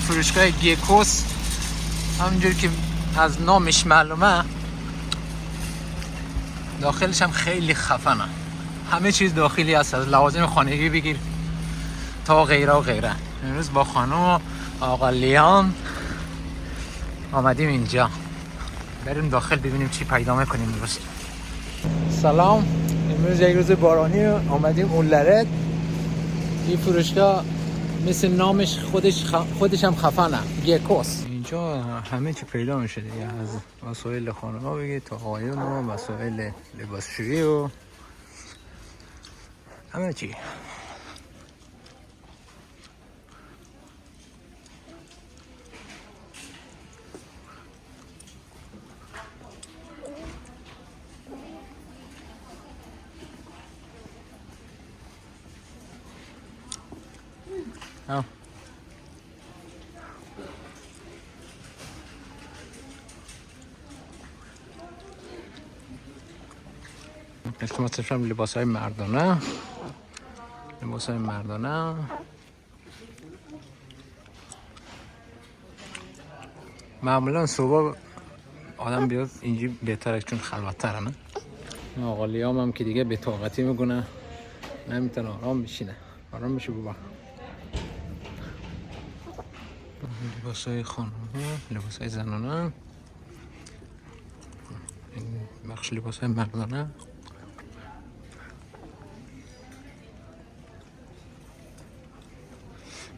فروشگاه گیکوس، همونجور که از نامش معلومه داخلش هم خیلی خفنه. همه چیز داخلی هست، از لوازم خانگی بگیر تا غیره و غیره. امروز با خانم آقا لیان آمدیم اینجا، بریم داخل ببینیم چی پیدا میکنیم امروز. سلام، امروز یک روز بارانی آمدیم اولرد. این فروشگاه مثل نامش خودش هم خفنه، گیکوس. اینجا همه چی پیدا میشه دیگه، از وسایل خانه ها بگیر تا آیون و وسایل لباسشویی و همه چی. قسمتش هم لباس های مردانه، معمولا صبح آدم بیاد اینجا بهتره چون خلوت‌تره. نه آقا لیام هم که دیگه بطاقتی میکنه، نمیتونه آرام بشینه. آرام بشه بابا. لباس های خانم ها، لباس های زنانه، این بخش لباس های مردانه.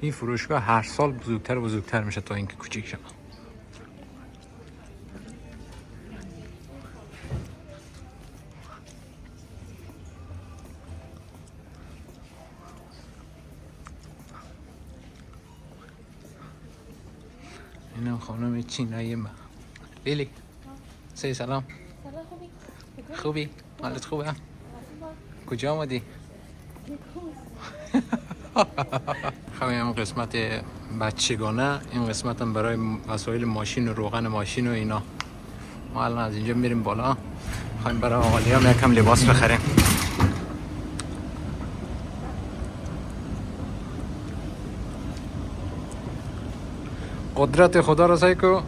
این فروشگاه هر سال بزرگتر و بزرگتر میشه تا اینکه کوچیک شه. اینم خانم چینایی ما. بیلی سی سلام. خوبی؟ حالت خوبه؟ کجا آمدی؟ خب این قسمت بچگانه، این قسمت هم برای وسایل ماشین و روغن ماشین و اینا. ما الان از اینجا میریم بالا، خواهیم برای آقالی هم یکم لباس بخریم. قدرت خدا را سعی کو،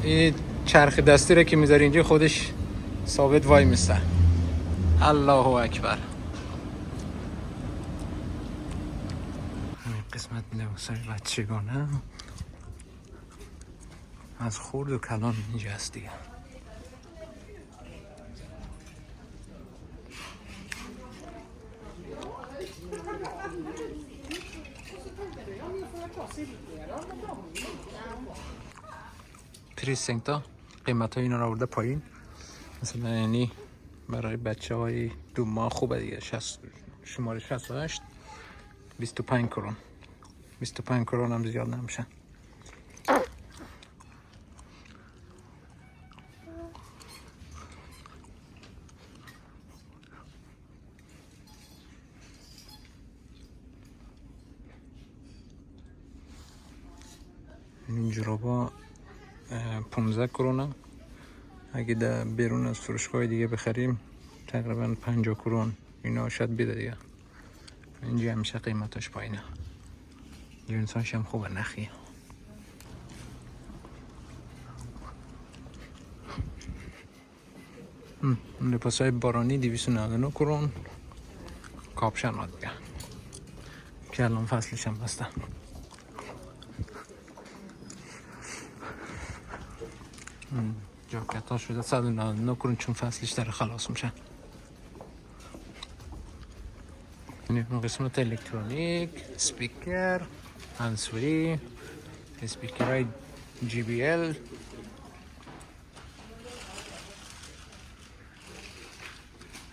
این چرخ دستی را که میذاری اینجا خودش ثابت وای میسته. الله اکبر. قسمت لباسای بچگانه از خورد و کلان اینجا هست دیگه. پریسنگتا قیمت های اینا رو آورده پایین. مثلا یعنی برای بچه های 2 ماه خوبه دیگه. شماره 68 25 کرون. 25 کرون هم زیاد نمیشه. این جورابا 15 کرونه. اگه در بیرون از فروشگاه دیگه بخریم تقریبا 50 کرون اینا شاید بده دیگه. اینجا همیشه قیمتاش پایینه. جنساش هم خوبه، نخی. لباس های بارانی 299 کرون. کاپشن ها دیگه که الان فصلش هم بستن. جاکت ها شده 199 کرون چون فصلش داره خلاص میشه. این قسمت الکترونیک، سپیکر، هندزفری، سپیکر های JBL،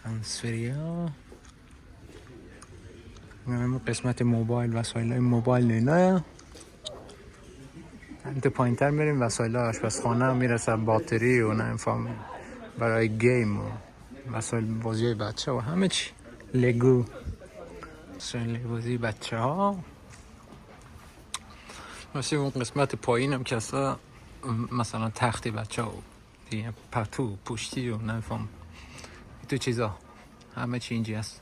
هندزفری ها. این قسمت موبایل، وسایل های موبایل اینا. انت پایین تر میریم وسایل آشپزخانه هم میرسه، باتری و نمیفهم برای گیم و وسایل بازی بچه و همه چی. لگو، وسایل بازی بچه ها. مثل اون قسمت پایین هم که اصلا مثلا تختی بچه ها دیگه، پتو پشتی و نمیفهم تو چیزا همه چی اینجا هست.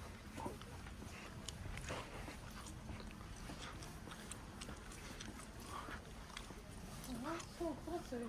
قیمت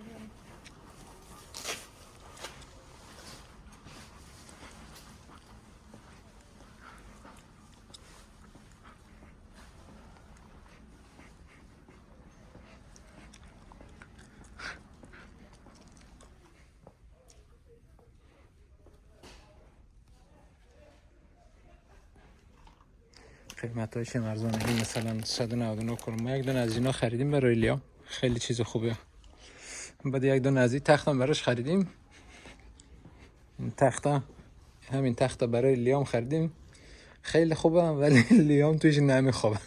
هایش ارزانه. این مثلا 199 کرون. ما یک دونه از اینا خریدیم برای لیام، خیلی چیز خوبیه. بعد یک دونه از این تختم براش خریدیم. این تخته، همین تخته برای لیام خریدیم، خیلی خوبه ولی لیام توش نمیخوابه.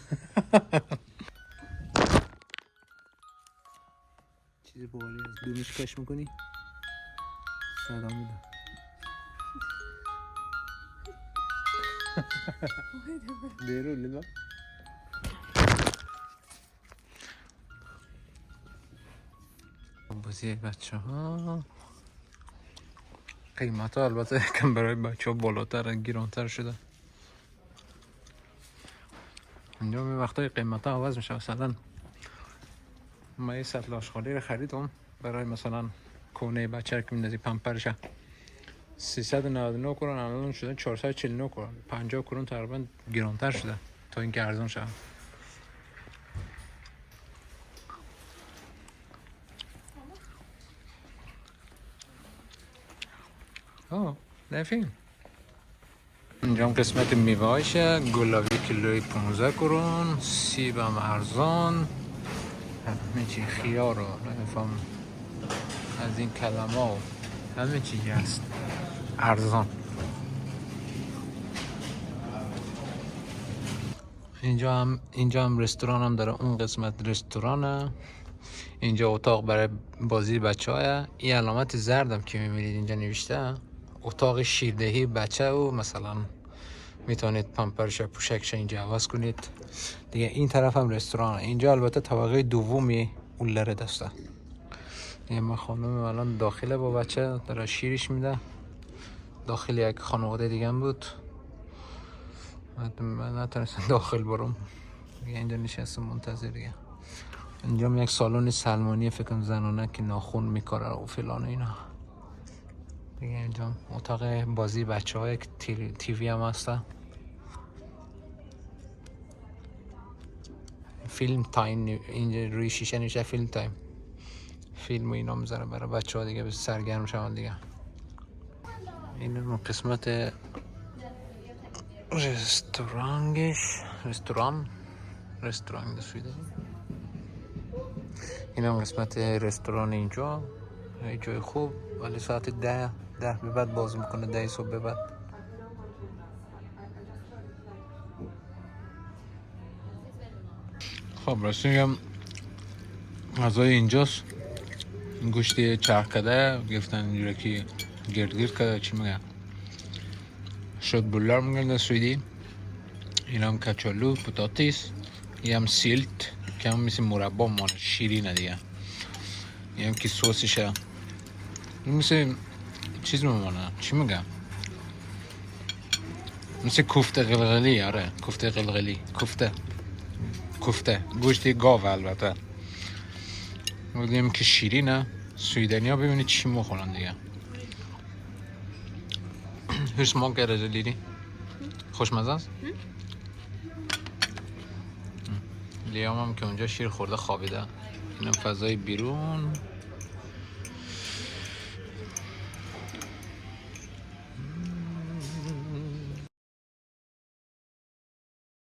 چیزی بغالی از دومش کش میکنی؟ صدا میده. بیرون لیلا. بازی بچه ها قیمت ها البته کم برای بچه ها بالاتر گیرانتر شده. اینجا به وقتای قیمت ها عوض میشه. مثلا ما یه سطل آشغالی رو خریدم برای مثلا کونه بچه که میندازی پمپرشه 399 کرون، الان شده 449 کرون. 50 کرون تقریبا گرانتر شده تا اینکه ارزان شده. نفین اینجا هم قسمت میوه هایشه. گلابی کیلوی 15 کرون، سیب هم ارزان، همه چی خیار رو نمیفهم از این کلمه ها همه چی هست ارزان. اینجا هم رستوران هم داره. اون قسمت رستورانه. اینجا اتاق برای بازی بچه های. این علامت زردم که میبینید اینجا نوشته اتاق شیردهی بچه و مثلا میتونید پمپرش و پوشکش اینجا عوض کنید دیگه. این طرف هم رستورانه. اینجا البته طبقه دومی اولره دسته. یه ما خانم الان داخله با بچه داره شیرش میده. داخل یک خانواده دیگه هم بود، من نتونستم داخل برم دیگه. اینجا نشستم منتظر دیگه. اینجا هم یک سالن سلمانی فکرم زنانه که ناخون میکاره و فلان اینا دیگه. اینجا اتاق بازی بچه های تیوی هم هسته. فیلم تایم اینجا روی شیشه نوشته فیلم تایم. فیلم و اینا میذاره برای بچه ها دیگه به سرگرم شوند دیگه. این قسمت رستوران سویده. این هم قسمت رستوران. اینجا جای خوب ولی ساعت 10 به بعد باز میکنه. 10 صبح به بعد. خب راستی میگم غذای اینجاست. گوشت چرخ کده گرفتن اینجوری که گرد کده. چی میگن؟ شد بولار میگن در سویدی. این هم کچالو، پتاتیس. این هم سیلت که هم مثل مربا مانه شیرینه دیگه. این هم که سوسشه. این مثل چیز میمانه، چی میگم؟ مثل کوفته قلقلی. آره کوفته قلقلی. کوفته گوشت گاو البته. بودیم که شیرینه. سویدنی ها ببینید چی میخورن دیگه. Hur smakar det Lili? خوشمزه است؟ لیام هم که اونجا شیر خورده خوابیده. اینم فضای بیرون.